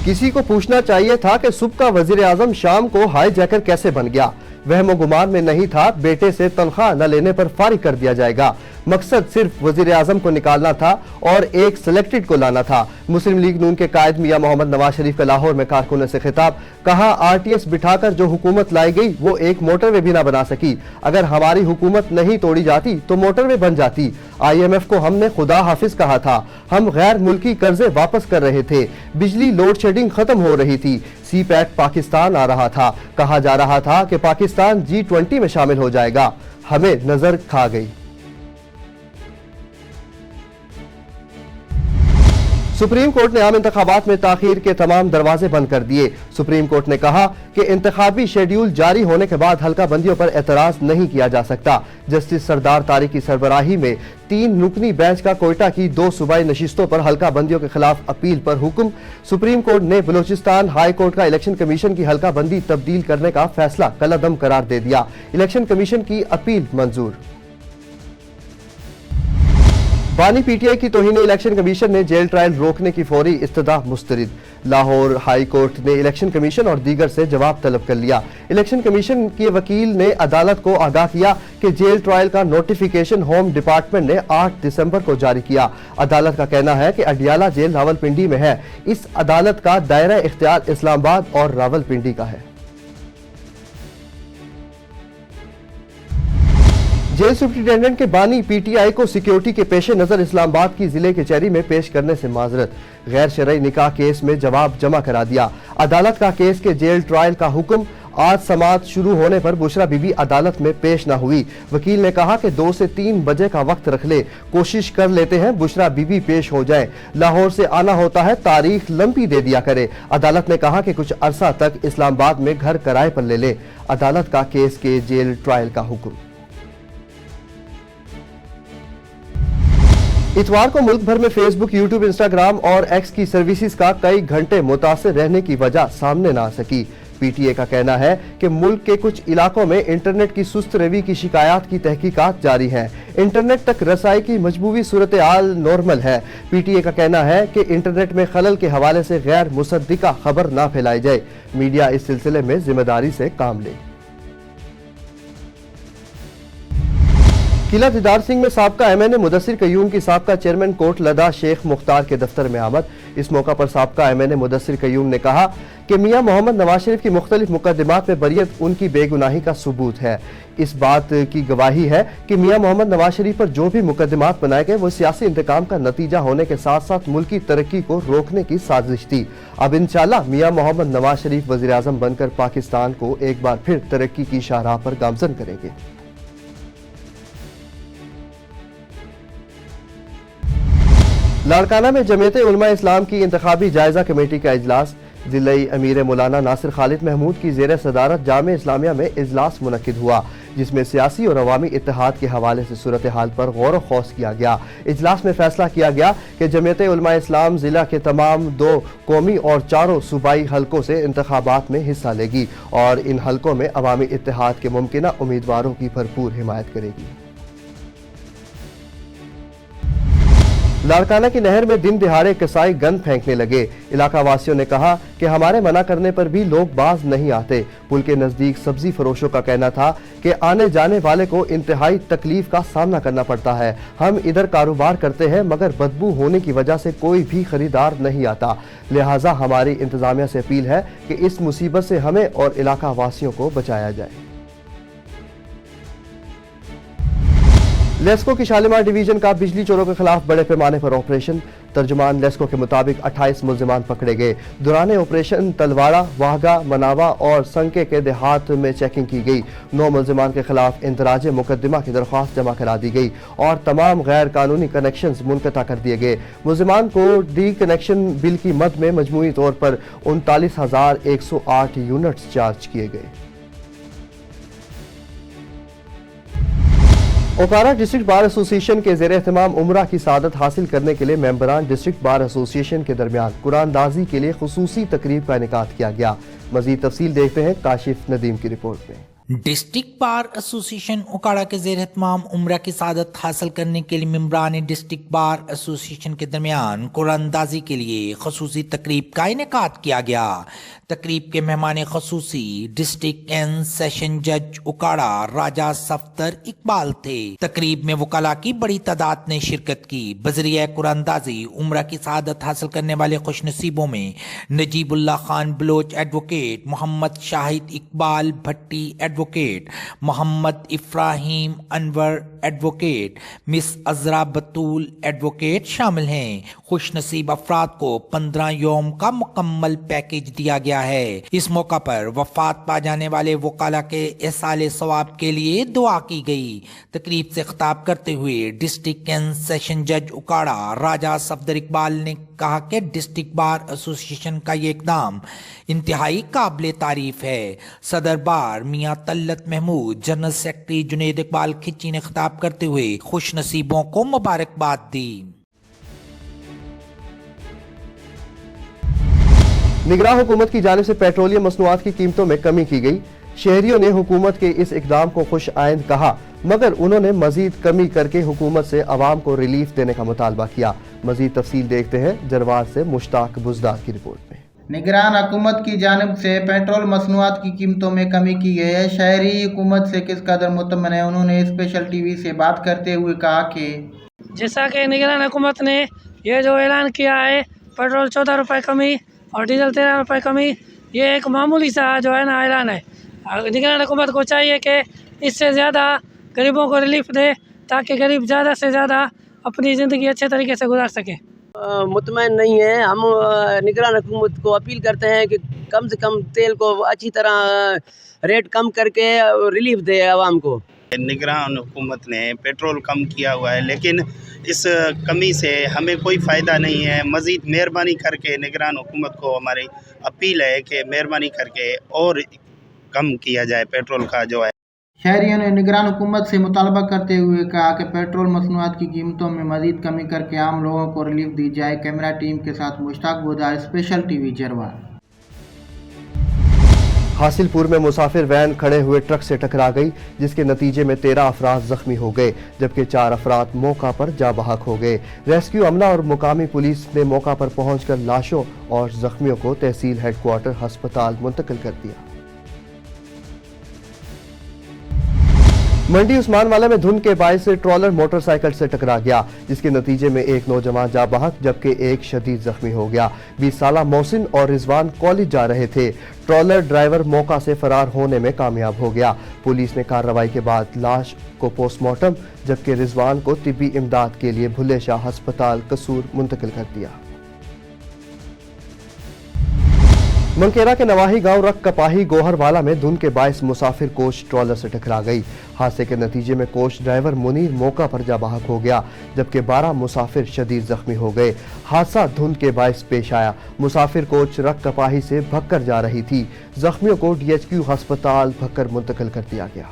किसी को पूछना चाहिए था कि सुबह का वजीर आजम शाम को हाई जैकर कैसे बन गया। वहमो गुमान में नहीं था बेटे से तनख्वाह न लेने पर फारिग कर दिया जाएगा। मकसद सिर्फ वजीर आजम को निकालना था और एक सिलेक्टेड को लाना था। मुस्लिम लीग नून के कायद मियां मोहम्मद नवाज शरीफ का लाहौर में कारकुनों से खिताब। कहा आरटीएस बिठाकर जो हुकूमत लाई गई वो एक मोटरवे भी ना बना सकी। अगर हमारी हुकूमत नहीं तोड़ी जाती तो मोटरवे बन जाती। IMF को हमने खुदा हाफिज कहा था। हम गैर मुल्की कर्जे वापस कर रहे थे। बिजली लोड शेडिंग खत्म हो रही थी। CPAT पाकिस्तान आ रहा था। कहा जा रहा था कि पाकिस्तान G20 में शामिल हो जाएगा। हमें नजर खा गई। सुप्रीम कोर्ट ने आम इंतखाबात में ताखीर के तमाम दरवाजे बंद कर दिए। सुप्रीम कोर्ट ने कहा कि इंतखाबी शेड्यूल जारी होने के बाद हल्का बंदियों पर एतराज नहीं किया जा सकता। जस्टिस सरदार तारिक की सरबराही में 3 रुकनी बेंच का कोयटा की 2 सूबाई नशिस्तों पर हल्का बंदियों के खिलाफ अपील पर हुक्म। सुप्रीम कोर्ट ने बलूचिस्तान हाई कोर्ट का इलेक्शन कमीशन की हल्का बंदी तब्दील करने का फैसला कलअदम करार दे दिया। इलेक्शन कमीशन की अपील मंजूर। बानी PTI की तौहीन इलेक्शन कमीशन ने जेल ट्रायल रोकने की फौरी इस्तदा मुस्तरिद। लाहौर हाई कोर्ट ने इलेक्शन कमीशन और दीगर से जवाब तलब कर लिया। इलेक्शन कमीशन के वकील ने अदालत को आगाह किया कि जेल ट्रायल का नोटिफिकेशन होम डिपार्टमेंट ने 8 दिसंबर को जारी किया। अदालत का कहना है कि अडियाला जेल रावलपिंडी में है। इस अदालत का दायरा इख्तियार इस्लामाबाद और रावलपिंडी का है। जेल सुप्रिंटेंडेंट के बानी PTI को सिक्योरिटी के पेश नजर इस्लामाबाद की जिले के चेरी में पेश करने से माजरत। गैर शरई निकाह केस में जवाब जमा करा दिया। अदालत का केस के जेल ट्रायल का हुक्म। आज समाअत शुरू होने पर बुशरा बीबी अदालत में पेश न हुई। वकील ने कहा कि 2 से 3 बजे का वक्त रख ले, कोशिश कर लेते हैं बुशरा बीबी पेश हो जाए। लाहौर से आना होता है, तारीख लंबी दे दिया करे। अदालत ने कहा कि कुछ अरसा तक इस्लामाबाद में घर किराए पर ले ले। अदालत का केस के जेल ट्रायल का हुक्म। इतवार को मुल्क भर में फेसबुक, यूट्यूब, इंस्टाग्राम और एक्स की सर्विसेज का कई घंटे मुतासिर रहने की वजह सामने ना आ सकी। PTA का कहना है कि मुल्क के कुछ इलाकों में इंटरनेट की सुस्त रवी की शिकायत की तहकीकात जारी हैं। इंटरनेट तक रसाई की मजबूरी सूरत हाल नॉर्मल है। PTA का कहना है कि इंटरनेट में खलल के हवाले से गैर मुसद्दिका खबर ना फैलाई जाए। मीडिया इस सिलसिले में जिम्मेदारी से काम ले। किला दीदार सिंह में साबका MNA मुदस्सिर कयूम की साबका चेयरमैन कोट लदा शेख मुख्तार के दफ्तर में आमद। इस मौका पर साबका MNA मुदस्सिर कयूम ने कहा कि मियां मोहम्मद नवाज शरीफ की मुख्तलिफ मुकदमात में बरियत उनकी बेगुनाही का सबूत है। इस बात की गवाही है कि मियां मोहम्मद नवाज शरीफ पर जो भी मुकदमात बनाए गए वो सियासी इंतकाम का नतीजा होने के साथ साथ मुल्की तरक्की को रोकने की साजिश थी। अब इंशाअल्लाह मियां मोहम्मद नवाज शरीफ वजीर आजम बनकर पाकिस्तान को एक बार फिर तरक्की की शाहराह पर गामजन करेंगे। लाड़काना में जमीयत उलमा इस्लाम की इंतखाबी जायजा कमेटी का इजलास। जिले अमीर मौलाना नासिर खालिद महमूद की जेर सदारत जामे इस्लामिया में इजलास मुनक्किद हुआ, जिसमें सियासी और अवामी इत्तेहाद के हवाले से सूरत हाल पर गौर खौस किया गया। इजलास में फैसला किया गया कि जमीयत उलमा इस्लाम जिला के तमाम 2 कौमी और 4 सूबाई हलकों से इंतखाबात में हिस्सा लेगी और इन हलकों में अवामी इत्तेहाद के मुमकिना उम्मीदवारों की भरपूर हिमायत करेगी। लाड़काना की नहर में दिन दिहाड़े कसाई गंद फेंकने लगे। इलाका वासियों ने कहा कि हमारे मना करने पर भी लोग बाज नहीं आते। पुल के नजदीक सब्जी फरोशों का कहना था कि आने जाने वाले को इंतहाई तकलीफ का सामना करना पड़ता है। हम इधर कारोबार करते हैं मगर बदबू होने की वजह से कोई भी खरीदार नहीं आता। लिहाजा हमारी इंतजामिया से अपील है कि इस मुसीबत से हमें और इलाका वासियों को बचाया जाए। लेस्को की शालीमार डिवीजन का बिजली चोरों के खिलाफ बड़े पैमाने पर ऑपरेशन। तर्जुमान लेस्को के मुताबिक 28 मुल्जिमान पकड़े गए। दौरान ऑपरेशन तलवाड़ा, वाहगा, मनावा और संके के देहात में चेकिंग की गई। 9 मुल्जिमान के खिलाफ इंदराज मुकदमा की दरख्वास्त जमा करा दी गई और तमाम गैर कानूनी कनेक्शन मुनक़ता कर दिए गए। मुल्जिमान को डी कनेक्शन बिल की मद में मजमूई तौर पर 39,108 यूनिट्स चार्ज किए गए। ओकारा डिस्ट्रिक्ट बार एसोसिएशन के ज़ेर एहतमाम उम्रा की सादत हासिल करने के लिए मेंबरान डिस्ट्रिक्ट बार एसोसिएशन के दरमियान कुरानदाजी के लिए खुसूसी तकरीब का इनेकाद किया गया। मजीद तफसील देखते हैं काशिफ नदीम की रिपोर्ट में। ڈسٹرکٹ بار ایسوسیشن اوکاڑا کے زیر اہتمام عمرہ کی سعادت حاصل کرنے کے لیے ممبران ڈسٹرکٹ بار ایسوسیشن کے درمیان قرآن اندازی کے لیے خصوصی تقریب کا انعقاد کیا گیا۔ تقریب کے مہمان خصوصی ڈسٹرکٹ اینڈ سیشن جج اوکاڑا راجہ صفدر اقبال تھے۔ تقریب میں وکلاء کی بڑی تعداد نے شرکت کی۔ بذریعہ قرآن اندازی عمرہ کی سعادت حاصل کرنے والے خوش نصیبوں میں نجیب اللہ خان بلوچ ایڈوکیٹ، محمد شاہد اقبال بھٹی ایڈوکیٹ، محمد ابراہیم انور ایڈوکیٹ، مس عذرا بطول ایڈوکیٹ شامل ہیں۔ خوش نصیب افراد کو 15 یوم کا مکمل پیکیج دیا گیا ہے۔ اس موقع پر وفات پا جانے والے وکلاء کے ایصال ثواب کے لیے دعا کی گئی۔ تقریب سے خطاب کرتے ہوئے ڈسٹرکٹ اینڈ سیشن جج اوکاڑا راجہ صفدر اقبال نے کہا کہ ڈسٹرکٹ بار ایسوسیشن کا یہ اقدام انتہائی قابل تعریف ہے۔ صدر بار میاں طلعت محمود، جنرل سیکرٹری جنید اقبال کھچی نے خطاب کرتے ہوئے خوش نصیبوں کو مبارکباد دی۔ نگراں حکومت کی جانب سے پیٹرولیم مصنوعات کی قیمتوں میں کمی کی گئی۔ شہریوں نے حکومت کے اس اقدام کو خوش آئند کہا، مگر انہوں نے مزید کمی کر کے حکومت سے عوام کو ریلیف دینے کا مطالبہ کیا۔ مزید تفصیل دیکھتے ہیں جروار سے مشتاق بزدار کی رپورٹ میں۔ نگران حکومت کی جانب سے پیٹرول مصنوعات کی قیمتوں میں کمی کی گئی ہے۔ شہری حکومت سے کس قدر مطمئن ہے، انہوں نے اسپیشل ٹی وی سے بات کرتے ہوئے کہا کہ جیسا کہ نگران حکومت نے یہ جو اعلان کیا ہے پیٹرول 14 روپے کمی اور ڈیزل 13 روپے کمی، یہ ایک معمولی سا جو ہے نا اعلان ہے۔ نگران حکومت کو چاہیے کہ اس سے زیادہ غریبوں کو ریلیف دے تاکہ غریب زیادہ سے زیادہ اپنی زندگی اچھے طریقے سے گزار سکے۔ مطمئن نہیں ہے۔ ہم نگران حکومت کو اپیل کرتے ہیں کہ کم سے کم تیل کو اچھی طرح ریٹ کم کر کے ریلیف دے عوام کو۔ نگران حکومت نے پیٹرول کم کیا ہوا ہے، لیکن اس کمی سے ہمیں کوئی فائدہ نہیں ہے۔ مزید مہربانی کر کے نگران حکومت کو ہماری اپیل ہے کہ مہربانی کر کے اور کم کیا جائے پیٹرول کا جو ہے۔ شہریوں نے نگران حکومت سے مطالبہ کرتے ہوئے کہا کہ پیٹرول مصنوعات کی قیمتوں میں مزید کمی کر کے عام لوگوں کو ریلیف دی جائے۔ کیمرہ ٹیم کے ساتھ Mushtaq Buzdar, special T V Jarwar. Hasilpur میں مسافر وین کھڑے ہوئے ٹرک سے ٹکرا گئی، جس کے نتیجے میں 13 افراد زخمی ہو گئے، جبکہ 4 افراد موقع پر جاں بحق ہو گئے۔ ریسکیو عملہ اور مقامی پولیس نے موقع پر پہنچ کر لاشوں اور زخمیوں کو تحصیل ہیڈ کوارٹر ہسپتال منتقل کر دیا۔ منڈی عثمان والا میں دھند کے باعث ٹرالر موٹر سائیکل سے ٹکرا گیا، جس کے نتیجے میں ایک نوجوان جاں بحق جبکہ ایک شدید زخمی ہو گیا۔ 20 سالہ محسن اور رضوان کالج جا رہے تھے۔ ٹرالر ڈرائیور موقع سے فرار ہونے میں کامیاب ہو گیا۔ پولیس نے کارروائی کے بعد لاش کو پوسٹ مارٹم جبکہ رضوان کو طبی امداد کے لیے بھلے شاہ ہسپتال قصور منتقل کر دیا۔ منکیرا کے نواحی گاؤں رک کپاہی گوہر والا میں دھند کے باعث مسافر کوچ ٹرالر سے ٹکرا گئی۔ حادثے کے نتیجے میں کوچ ڈرائیور منیر موقع پر جاں بحق ہو گیا، جبکہ 12 مسافر شدید زخمی ہو گئے۔ حادثہ دھند کے باعث پیش آیا۔ مسافر کوچ رک کپاہی سے بھکر جا رہی تھی۔ زخمیوں کو DHQ ہسپتال بھکر منتقل کر دیا گیا۔